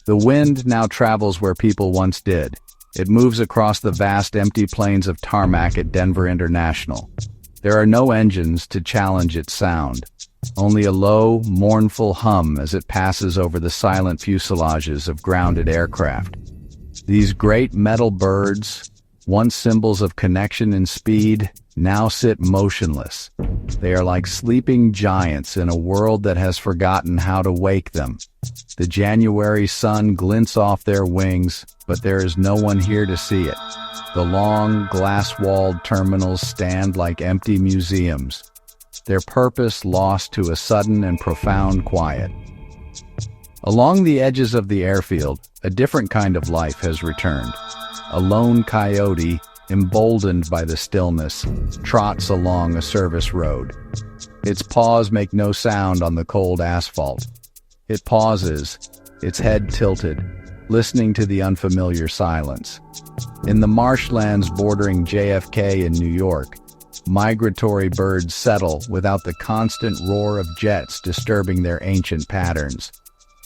The wind now travels where people once did. It moves across the vast empty plains of tarmac at Denver International. There are no engines to challenge its sound, only a low, mournful hum as it passes over the silent fuselages of grounded aircraft. These great metal birds, once symbols of connection and speed, now sit motionless. They are like sleeping giants in a world that has forgotten how to wake them. The January sun glints off their wings, but there is no one here to see it. The long, glass-walled terminals stand like empty museums, their purpose lost to a sudden and profound quiet. Along the edges of the airfield, a different kind of life has returned. A lone coyote, emboldened by the stillness, trots along a service road. Its paws make no sound on the cold asphalt. It pauses, its head tilted, listening to the unfamiliar silence. In the marshlands bordering JFK in New York, migratory birds settle without the constant roar of jets disturbing their ancient patterns.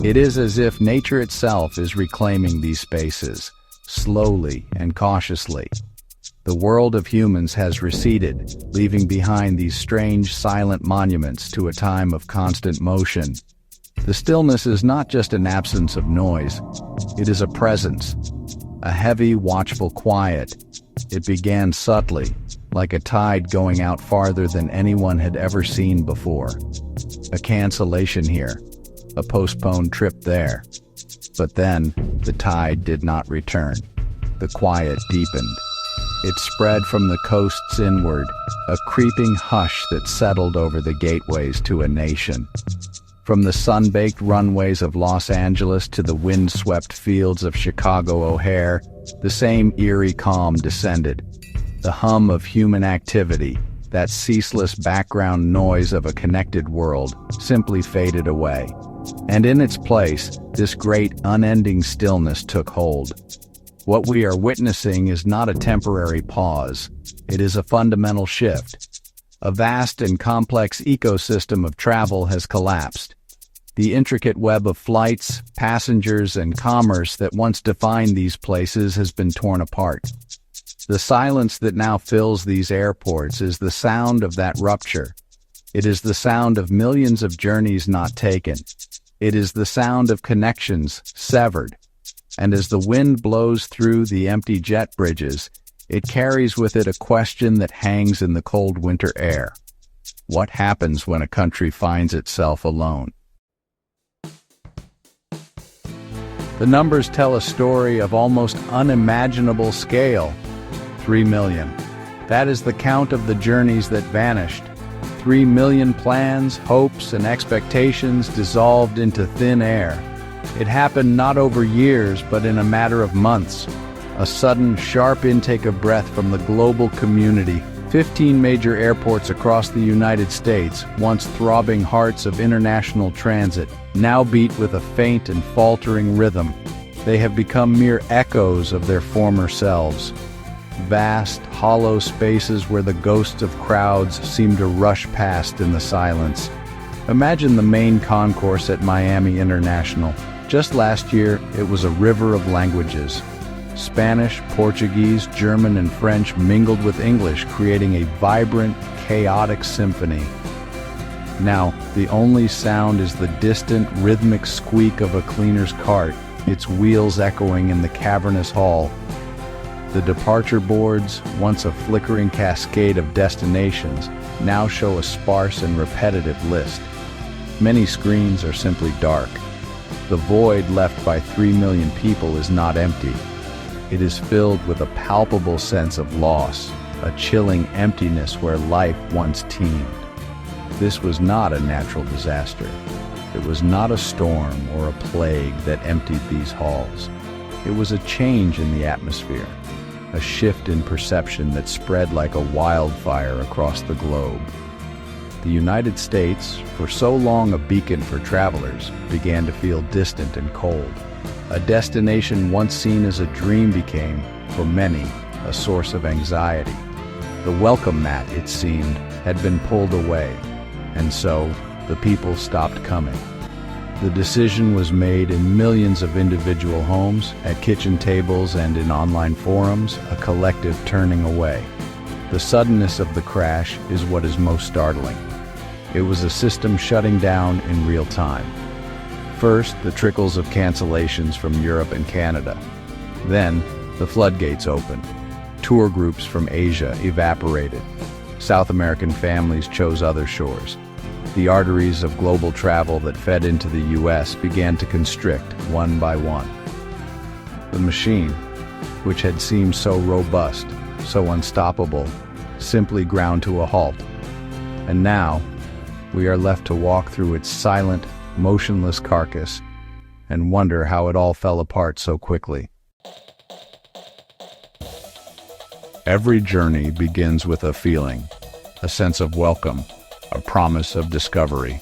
It is as if nature itself is reclaiming these spaces, slowly and cautiously. The world of humans has receded, leaving behind these strange, silent monuments to a time of constant motion. The stillness is not just an absence of noise, it is a presence, a heavy, watchful quiet. It began subtly, like a tide going out farther than anyone had ever seen before. A cancellation here, a postponed trip there. But then, the tide did not return. The quiet deepened. It spread from the coasts inward, a creeping hush that settled over the gateways to a nation. From the sun-baked runways of Los Angeles to the wind-swept fields of Chicago O'Hare, the same eerie calm descended. The hum of human activity, that ceaseless background noise of a connected world, simply faded away. And in its place, this great unending stillness took hold. What we are witnessing is not a temporary pause. It is a fundamental shift. A vast and complex ecosystem of travel has collapsed. The intricate web of flights, passengers, and commerce that once defined these places has been torn apart. The silence that now fills these airports is the sound of that rupture. It is the sound of millions of journeys not taken. It is the sound of connections severed. And as the wind blows through the empty jet bridges, it carries with it a question that hangs in the cold winter air. What happens when a country finds itself alone? The numbers tell a story of almost unimaginable scale. 3 million. That is the count of the journeys that vanished. 3 million plans, hopes, and expectations dissolved into thin air. It happened not over years, but in a matter of months. A sudden, sharp intake of breath from the global community. 15 major airports across the United States, once throbbing hearts of international transit, now beat with a faint and faltering rhythm. They have become mere echoes of their former selves. Vast, hollow spaces where the ghosts of crowds seem to rush past in the silence. Imagine the main concourse at Miami International. Just last year, it was a river of languages. Spanish, Portuguese, German, and French mingled with English, creating a vibrant, chaotic symphony. Now, the only sound is the distant, rhythmic squeak of a cleaner's cart, its wheels echoing in the cavernous hall. The departure boards, once a flickering cascade of destinations, now show a sparse and repetitive list. Many screens are simply dark. The void left by 3 million people is not empty. It is filled with a palpable sense of loss, a chilling emptiness where life once teemed. This was not a natural disaster. It was not a storm or a plague that emptied these halls. It was a change in the atmosphere, a shift in perception that spread like a wildfire across the globe. The United States, for so long a beacon for travelers, began to feel distant and cold. A destination once seen as a dream became, for many, a source of anxiety. The welcome mat, it seemed, had been pulled away, and so the people stopped coming. The decision was made in millions of individual homes, at kitchen tables, and in online forums, a collective turning away. The suddenness of the crash is what is most startling. It was a system shutting down in real time. First, the trickles of cancellations from Europe and Canada. Then, the floodgates opened. Tour groups from Asia evaporated. South American families chose other shores. The arteries of global travel that fed into the U.S. began to constrict one by one. The machine, which had seemed so robust, so unstoppable, simply ground to a halt. And now, we are left to walk through its silent, motionless carcass and wonder how it all fell apart so quickly. Every journey begins with a feeling, a sense of welcome, a promise of discovery.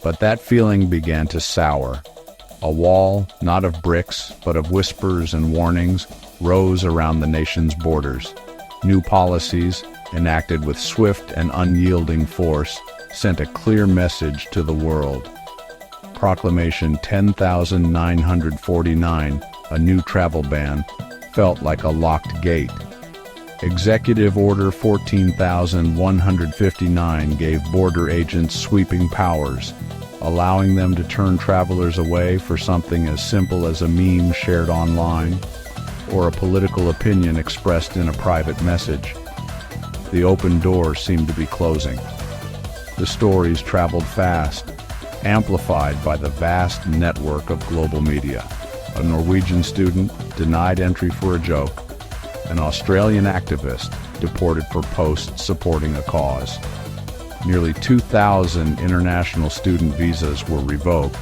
But that feeling began to sour. A wall, not of bricks, but of whispers and warnings, rose around the nation's borders. New policies, enacted with swift and unyielding force, sent a clear message to the world. Proclamation 10,949, a new travel ban, felt like a locked gate. Executive Order 14,159 gave border agents sweeping powers, allowing them to turn travelers away for something as simple as a meme shared online or a political opinion expressed in a private message. The open door seemed to be closing. The stories traveled fast, amplified by the vast network of global media. A Norwegian student denied entry for a joke. An Australian activist deported for posts supporting a cause. Nearly 2,000 international student visas were revoked,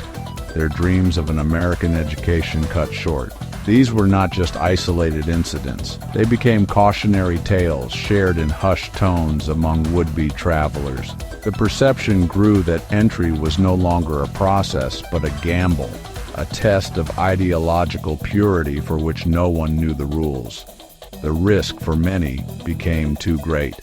their dreams of an American education cut short. These were not just isolated incidents. They became cautionary tales shared in hushed tones among would-be travelers. The perception grew that entry was no longer a process, but a gamble, a test of ideological purity for which no one knew the rules. The risk for many became too great.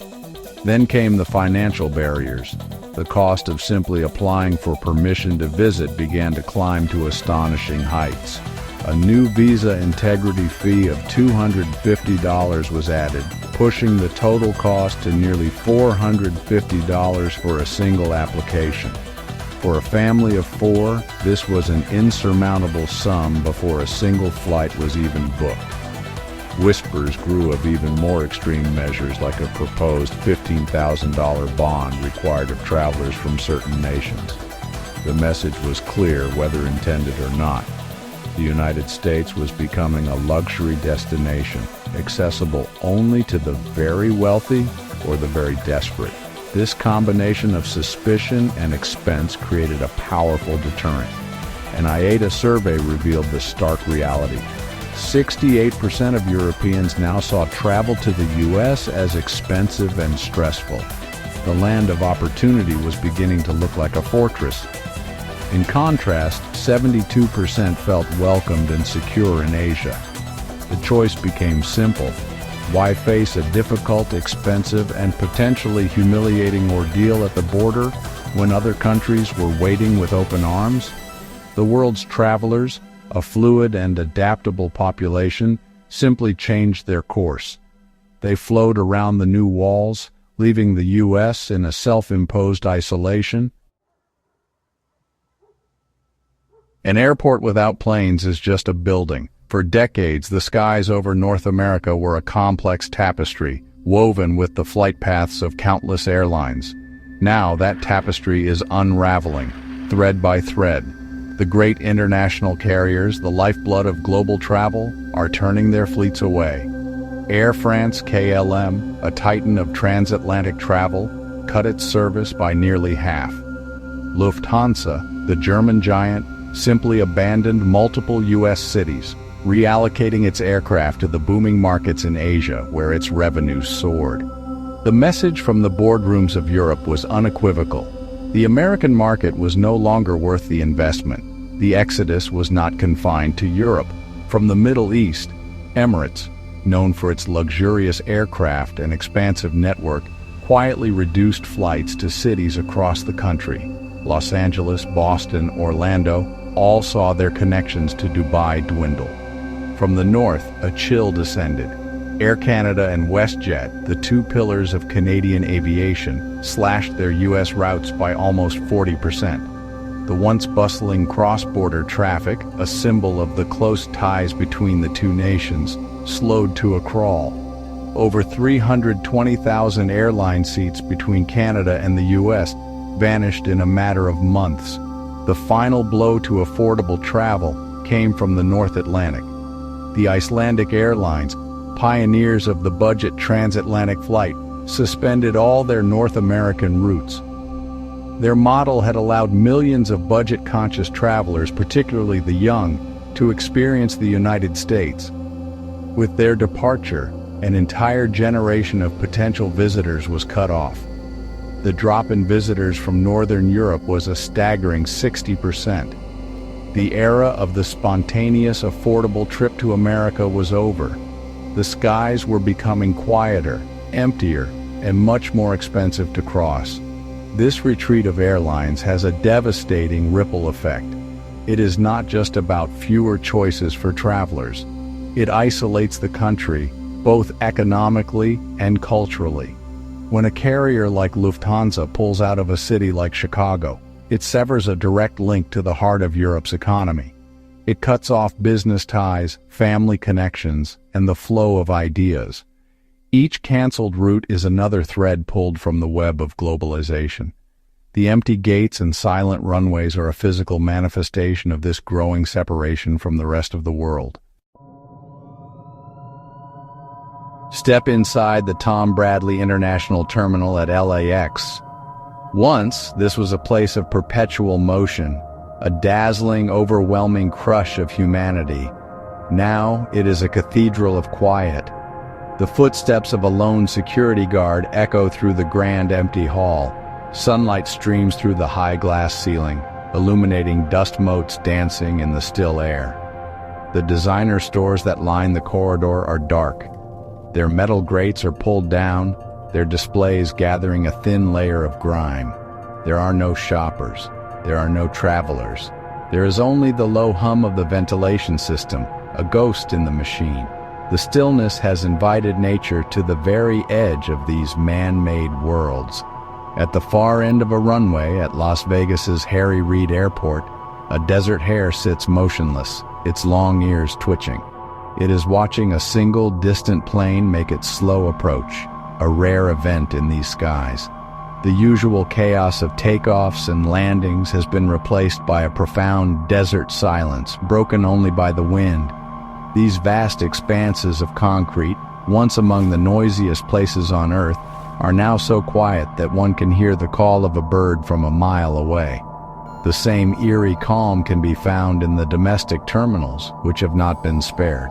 Then came the financial barriers. The cost of simply applying for permission to visit began to climb to astonishing heights. A new visa integrity fee of $250 was added, pushing the total cost to nearly $450 for a single application. For a family of 4, this was an insurmountable sum before a single flight was even booked. Whispers grew of even more extreme measures, like a proposed $15,000 bond required of travelers from certain nations. The message was clear, whether intended or not. The United States was becoming a luxury destination, accessible only to the very wealthy or the very desperate. This combination of suspicion and expense created a powerful deterrent. An IATA survey revealed the stark reality. 68% of Europeans now saw travel to the U.S. as expensive and stressful. The land of opportunity was beginning to look like a fortress. In contrast, 72% felt welcomed and secure in Asia. The choice became simple. Why face a difficult, expensive, and potentially humiliating ordeal at the border when other countries were waiting with open arms? The world's travelers, a fluid and adaptable population, simply changed their course. They flowed around the new walls, leaving the U.S. in a self-imposed isolation. An airport without planes is just a building. For decades, the skies over North America were a complex tapestry, woven with the flight paths of countless airlines. Now that tapestry is unraveling, thread by thread. The great international carriers, the lifeblood of global travel, are turning their fleets away. Air France-KLM, a titan of transatlantic travel, cut its service by nearly half. Lufthansa, the German giant, simply abandoned multiple U.S. cities, reallocating its aircraft to the booming markets in Asia, where its revenues soared. The message from the boardrooms of Europe was unequivocal. The American market was no longer worth the investment. The exodus was not confined to Europe. From the Middle East, Emirates, known for its luxurious aircraft and expansive network, quietly reduced flights to cities across the country. Los Angeles, Boston, Orlando, all saw their connections to Dubai dwindle. From the north, a chill descended. Air Canada and WestJet, the two pillars of Canadian aviation, slashed their U.S. routes by almost 40%. The once bustling cross-border traffic, a symbol of the close ties between the two nations, slowed to a crawl. Over 320,000 airline seats between Canada and the U.S. vanished in a matter of months. The final blow to affordable travel came from the North Atlantic. The Icelandic Airlines, pioneers of the budget transatlantic flight, suspended all their North American routes. Their model had allowed millions of budget-conscious travelers, particularly the young, to experience the United States. With their departure, an entire generation of potential visitors was cut off. The drop in visitors from Northern Europe was a staggering 60%. The era of the spontaneous, affordable trip to America was over. The skies were becoming quieter, emptier, and much more expensive to cross. This retreat of airlines has a devastating ripple effect. It is not just about fewer choices for travelers. It isolates the country, both economically and culturally. When a carrier like Lufthansa pulls out of a city like Chicago, it severs a direct link to the heart of Europe's economy. It cuts off business ties, family connections, and the flow of ideas. Each canceled route is another thread pulled from the web of globalization. The empty gates and silent runways are a physical manifestation of this growing separation from the rest of the world. Step inside the Tom Bradley International Terminal at LAX. Once, this was a place of perpetual motion, a dazzling, overwhelming crush of humanity. Now, it is a cathedral of quiet. The footsteps of a lone security guard echo through the grand empty hall. Sunlight streams through the high glass ceiling, illuminating dust motes dancing in the still air. The designer stores that line the corridor are dark. Their metal grates are pulled down, their displays gathering a thin layer of grime. There are no shoppers. There are no travelers. There is only the low hum of the ventilation system, a ghost in the machine. The stillness has invited nature to the very edge of these man-made worlds. At the far end of a runway at Las Vegas's Harry Reid Airport, a desert hare sits motionless, its long ears twitching. It is watching a single distant plane make its slow approach, a rare event in these skies. The usual chaos of takeoffs and landings has been replaced by a profound desert silence, broken only by the wind. These vast expanses of concrete, once among the noisiest places on Earth, are now so quiet that one can hear the call of a bird from a mile away. The same eerie calm can be found in the domestic terminals, which have not been spared.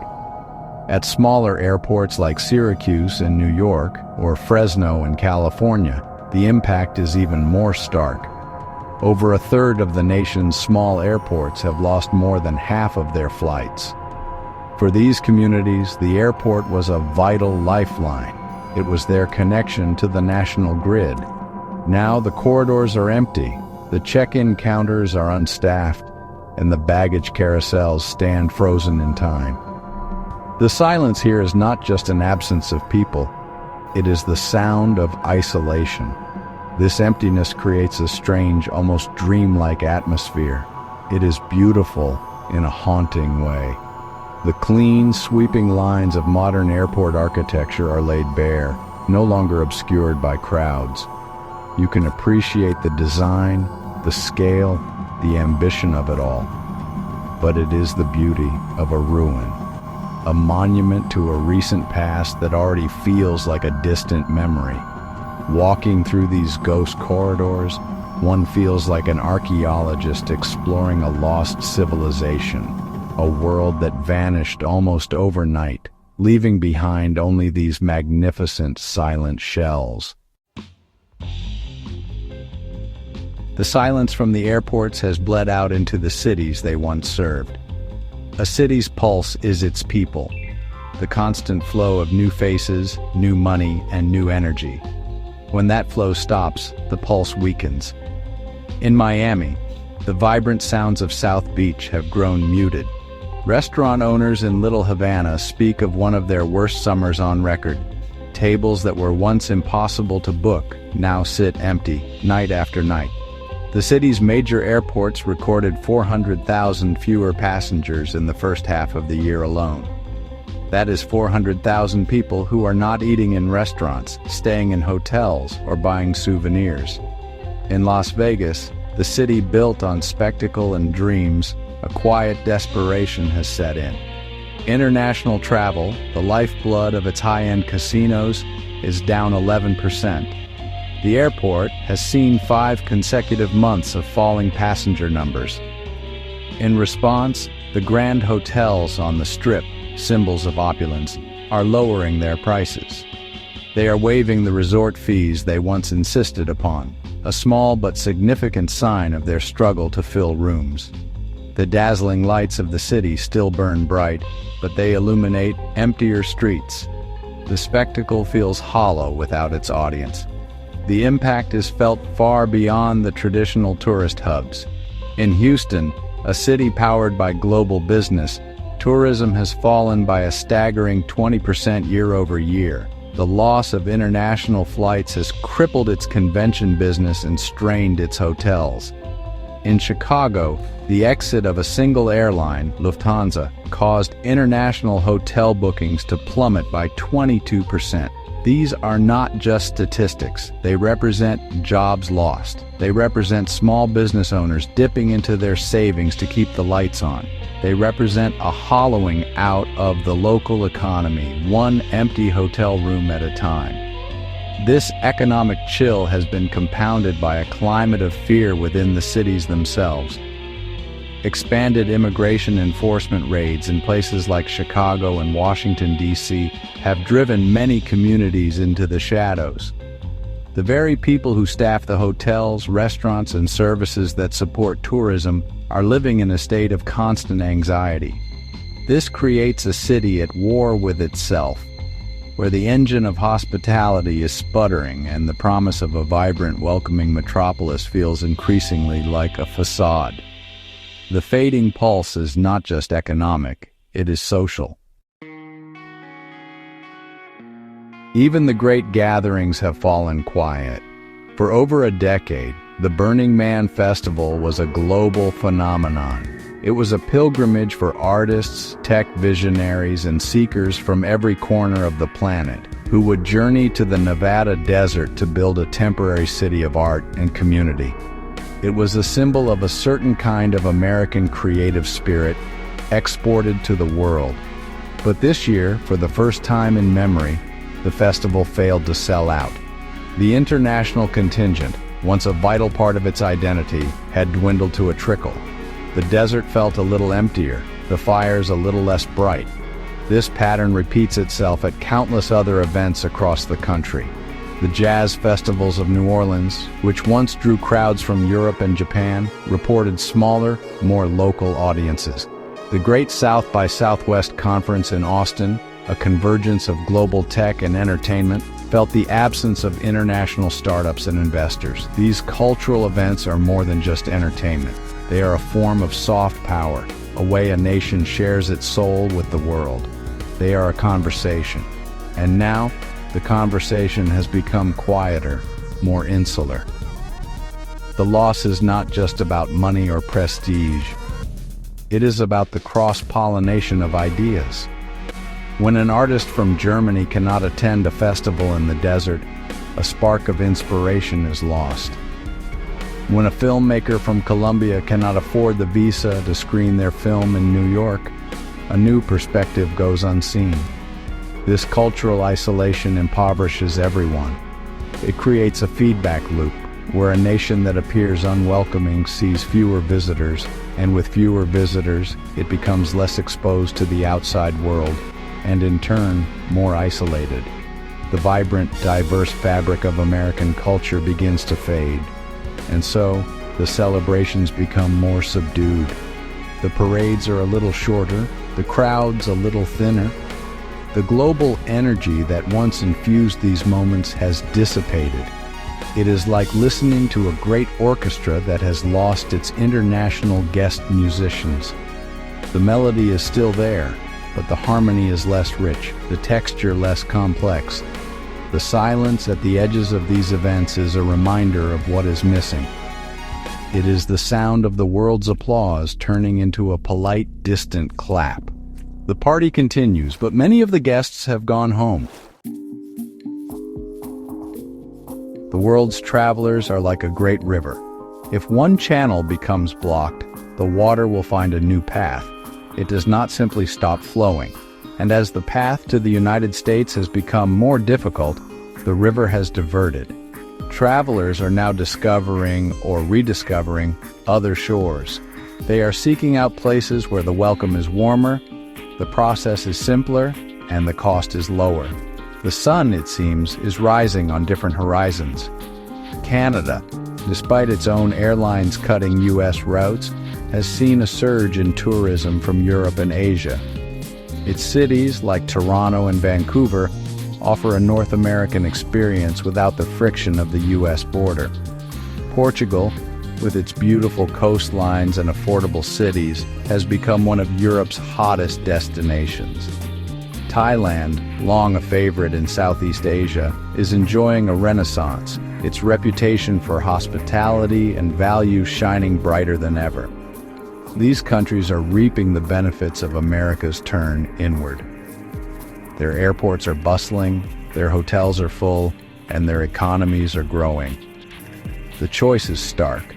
At smaller airports like Syracuse in New York or Fresno in California, the impact is even more stark. Over a third of the nation's small airports have lost more than half of their flights. For these communities, the airport was a vital lifeline. It was their connection to the national grid. Now the corridors are empty, the check-in counters are unstaffed, and the baggage carousels stand frozen in time. The silence here is not just an absence of people, it is the sound of isolation. This emptiness creates a strange, almost dreamlike atmosphere. It is beautiful in a haunting way. The clean, sweeping lines of modern airport architecture are laid bare, no longer obscured by crowds. You can appreciate the design, the scale, the ambition of it all. But it is the beauty of a ruin. A monument to a recent past that already feels like a distant memory. Walking through these ghost corridors, one feels like an archaeologist exploring a lost civilization, a world that vanished almost overnight, leaving behind only these magnificent silent shells. The silence from the airports has bled out into the cities they once served. A city's pulse is its people, the constant flow of new faces, new money, and new energy. When that flow stops, the pulse weakens. In Miami, the vibrant sounds of South Beach have grown muted. Restaurant owners in Little Havana speak of one of their worst summers on record. Tables that were once impossible to book now sit empty, night after night. The city's major airports recorded 400,000 fewer passengers in the first half of the year alone. That is 400,000 people who are not eating in restaurants, staying in hotels, or buying souvenirs. In Las Vegas, the city built on spectacle and dreams, a quiet desperation has set in. International travel, the lifeblood of its high-end casinos, is down 11%. The airport has seen 5 consecutive months of falling passenger numbers. In response, the grand hotels on the Strip, symbols of opulence, are lowering their prices. They are waiving the resort fees they once insisted upon, a small but significant sign of their struggle to fill rooms. The dazzling lights of the city still burn bright, but they illuminate emptier streets. The spectacle feels hollow without its audience. The impact is felt far beyond the traditional tourist hubs. In Houston, a city powered by global business, tourism has fallen by a staggering 20% year over year. The loss of international flights has crippled its convention business and strained its hotels. In Chicago, the exit of a single airline, Lufthansa, caused international hotel bookings to plummet by 22%. These are not just statistics. They represent jobs lost. They represent small business owners dipping into their savings to keep the lights on. They represent a hollowing out of the local economy, one empty hotel room at a time. This economic chill has been compounded by a climate of fear within the cities themselves. Expanded immigration enforcement raids in places like Chicago and Washington, D.C. have driven many communities into the shadows. The very people who staff the hotels, restaurants, and services that support tourism are living in a state of constant anxiety. This creates a city at war with itself, where the engine of hospitality is sputtering and the promise of a vibrant, welcoming metropolis feels increasingly like a facade. The fading pulse is not just economic, it is social. Even the great gatherings have fallen quiet. For over a decade, the Burning Man Festival was a global phenomenon. It was a pilgrimage for artists, tech visionaries, and seekers from every corner of the planet who would journey to the Nevada desert to build a temporary city of art and community. It was a symbol of a certain kind of American creative spirit exported to the world. But this year, for the first time in memory, the festival failed to sell out. The international contingent, once a vital part of its identity, had dwindled to a trickle. The desert felt a little emptier, the fires a little less bright. This pattern repeats itself at countless other events across the country. The jazz festivals of New Orleans, which once drew crowds from Europe and Japan, reported smaller, more local audiences. The Great South by Southwest Conference in Austin, a convergence of global tech and entertainment, felt the absence of international startups and investors. These cultural events are more than just entertainment. They are a form of soft power, a way a nation shares its soul with the world. They are a conversation. And now, the conversation has become quieter, more insular. The loss is not just about money or prestige. It is about the cross-pollination of ideas. When an artist from Germany cannot attend a festival in the desert, a spark of inspiration is lost. When a filmmaker from Colombia cannot afford the visa to screen their film in New York, a new perspective goes unseen. This cultural isolation impoverishes everyone. It creates a feedback loop, where a nation that appears unwelcoming sees fewer visitors, and with fewer visitors, it becomes less exposed to the outside world, and in turn, more isolated. The vibrant, diverse fabric of American culture begins to fade, and so the celebrations become more subdued. The parades are a little shorter, the crowds a little thinner. The global energy that once infused these moments has dissipated. It is like listening to a great orchestra that has lost its international guest musicians. The melody is still there, but the harmony is less rich, the texture less complex. The silence at the edges of these events is a reminder of what is missing. It is the sound of the world's applause turning into a polite, distant clap. The party continues, but many of the guests have gone home. The world's travelers are like a great river. If one channel becomes blocked, the water will find a new path. It does not simply stop flowing. And as the path to the United States has become more difficult, the river has diverted. Travelers are now discovering or rediscovering other shores. They are seeking out places where the welcome is warmer, the process is simpler, and the cost is lower. The sun, it seems, is rising on different horizons. Canada, despite its own airlines cutting U.S. routes, has seen a surge in tourism from Europe and Asia. Its cities, like Toronto and Vancouver, offer a North American experience without the friction of the U.S. border. Portugal, with its beautiful coastlines and affordable cities, has become one of Europe's hottest destinations. Thailand, long a favorite in Southeast Asia, is enjoying a renaissance, its reputation for hospitality and value shining brighter than ever. These countries are reaping the benefits of America's turn inward. Their airports are bustling, their hotels are full, and their economies are growing. The choice is stark.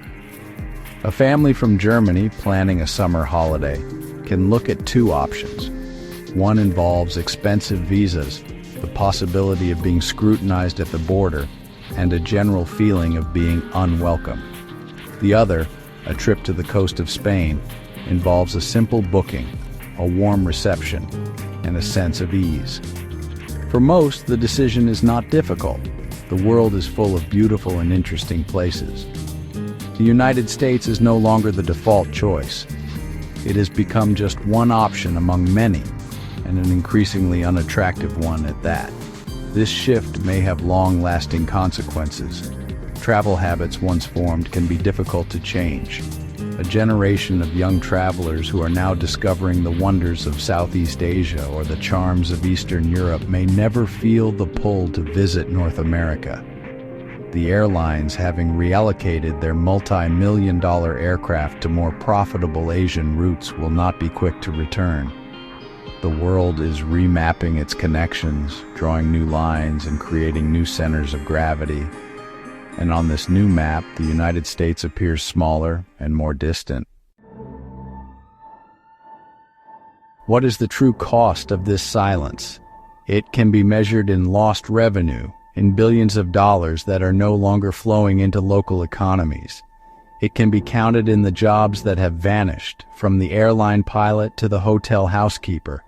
A family from Germany planning a summer holiday can look at two options. One involves expensive visas, the possibility of being scrutinized at the border, and a general feeling of being unwelcome. The other, a trip to the coast of Spain, involves a simple booking, a warm reception, and a sense of ease. For most, the decision is not difficult. The world is full of beautiful and interesting places. The United States is no longer the default choice. It has become just one option among many, and an increasingly unattractive one at that. This shift may have long-lasting consequences. Travel habits once formed can be difficult to change. A generation of young travelers who are now discovering the wonders of Southeast Asia or the charms of Eastern Europe may never feel the pull to visit North America. The airlines, having reallocated their multi-million-dollar aircraft to more profitable Asian routes, will not be quick to return. The world is remapping its connections, drawing new lines and creating new centers of gravity. And on this new map, the United States appears smaller and more distant. What is the true cost of this silence? It can be measured in lost revenue, in billions of dollars that are no longer flowing into local economies. It can be counted in the jobs that have vanished, from the airline pilot to the hotel housekeeper.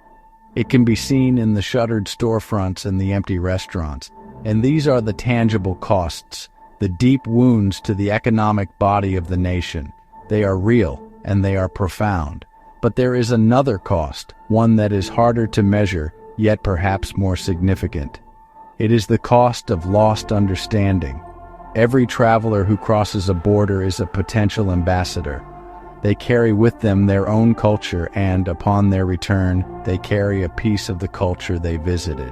It can be seen in the shuttered storefronts and the empty restaurants. And these are the tangible costs, the deep wounds to the economic body of the nation. They are real and they are profound. But there is another cost, one that is harder to measure, yet perhaps more significant. It is the cost of lost understanding. Every traveler who crosses a border is a potential ambassador. They carry with them their own culture and, upon their return, they carry a piece of the culture they visited.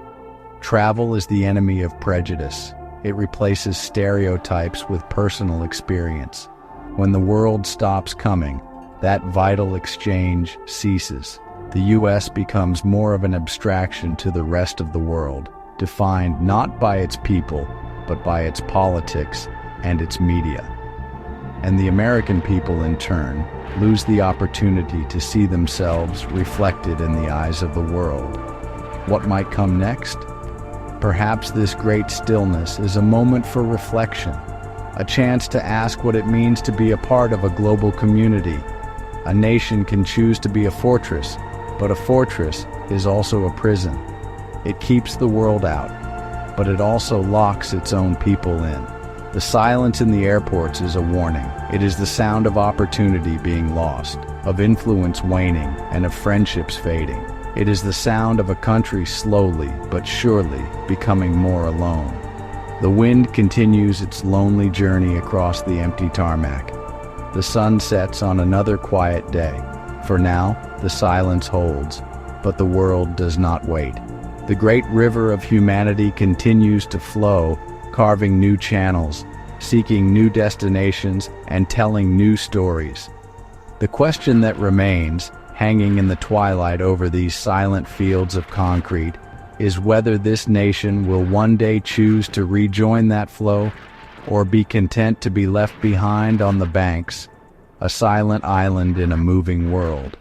Travel is the enemy of prejudice. It replaces stereotypes with personal experience. When the world stops coming, that vital exchange ceases. The U.S. becomes more of an abstraction to the rest of the world, defined not by its people, but by its politics and its media. And the American people, in turn, lose the opportunity to see themselves reflected in the eyes of the world. What might come next? Perhaps this great stillness is a moment for reflection, a chance to ask what it means to be a part of a global community. A nation can choose to be a fortress, but a fortress is also a prison. It keeps the world out, but it also locks its own people in. The silence in the airports is a warning. It is the sound of opportunity being lost, of influence waning, and of friendships fading. It is the sound of a country slowly but surely becoming more alone. The wind continues its lonely journey across the empty tarmac. The sun sets on another quiet day. For now, the silence holds, but the world does not wait. The great river of humanity continues to flow, carving new channels, seeking new destinations, and telling new stories. The question that remains, hanging in the twilight over these silent fields of concrete, is whether this nation will one day choose to rejoin that flow or be content to be left behind on the banks, a silent island in a moving world.